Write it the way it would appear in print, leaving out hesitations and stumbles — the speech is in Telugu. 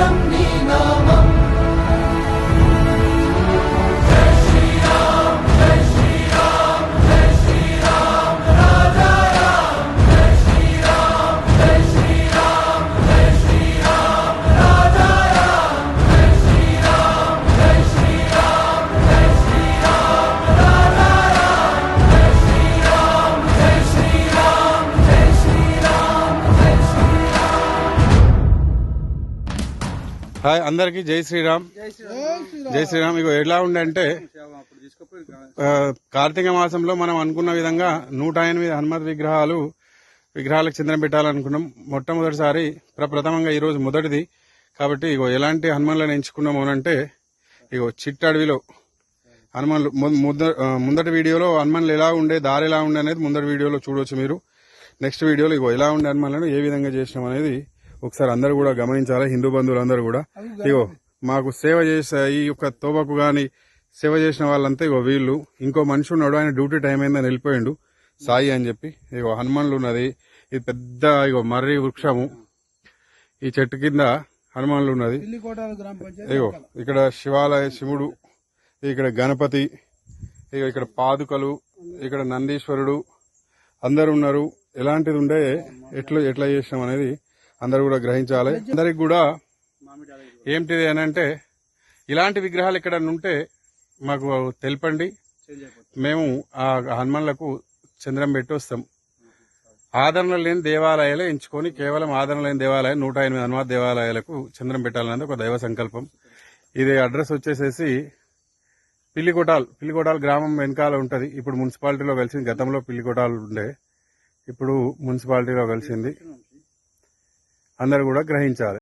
నిరంతరం నీ నామం. హాయ్ అందరికి జై శ్రీరామ్. జై శ్రీరామ్. ఇగో ఎలా ఉందంటే కార్తీక మాసంలో మనం అనుకున్న విధంగా 108 హనుమత్ విగ్రహాలకు చంద్రం పెట్టాలనుకున్నాం. మొట్టమొదటిసారి ప్రప్రథమంగా ఈరోజు మొదటిది కాబట్టి ఇగో ఎలాంటి హనుమాన్లను ఎంచుకున్నాము అంటే ఇగో చిట్టడవిలో హనుమాన్లు ముందటి వీడియోలో హనుమాన్లు ఎలా ఉండే దారి ఎలా ఉండే అనేది ముందటి వీడియోలో చూడవచ్చు మీరు. నెక్స్ట్ వీడియోలో ఇగో ఎలా ఉండే హనుమాన్లను ఏ విధంగా చేసినాం అనేది ఒకసారి అందరూ కూడా గమనించాలి. హిందూ బంధువులందరూ కూడా ఇగో మాకు సేవ చేసే ఈ యొక్క తోబకు గాని సేవ చేసిన వాళ్ళంతా ఇగో వీళ్ళు. ఇంకో మనిషి ఉన్నాడు, ఆయన డ్యూటీ టైం అయిందని వెళ్ళిపోయిండు, సాయి అని చెప్పి. ఇగో హనుమాన్లు ఉన్నది, ఇది పెద్ద ఇగో మర్రి వృక్షము, ఈ చెట్టు కింద హనుమాన్లు ఉన్నది. ఇగో ఇక్కడ శివాలయ శివుడు, ఇక్కడ గణపతి, ఇగో ఇక్కడ పాదుకలు, ఇక్కడ నందీశ్వరుడు అందరు ఉన్నారు. ఎలాంటిది ఉండే ఎట్లా చేసినాం అనేది అందరు కూడా గ్రహించాలి. అందరికి కూడా ఏమిటిది అని అంటే ఇలాంటి విగ్రహాలు ఇక్కడ ఉంటే మాకు తెలపండి, మేము ఆ హనుమాన్లకు చంద్రం పెట్టి వస్తాం. ఆదరణ లేని దేవాలయాలే ఎంచుకొని కేవలం ఆదరణ లేని దేవాలయం 108 హనుమాన్ దేవాలయాలకు చంద్రం పెట్టాలనేది ఒక దైవ సంకల్పం. ఇది అడ్రస్ వచ్చేసేసి పిల్లికోటాల్ గ్రామం వెనకాల ఉంటది. ఇప్పుడు మున్సిపాలిటీలో కలిసింది. గతంలో పిల్లికోటాల్ ఉండే, ఇప్పుడు మున్సిపాలిటీలో కలిసింది. అందరు కూడా గ్రహించాలి.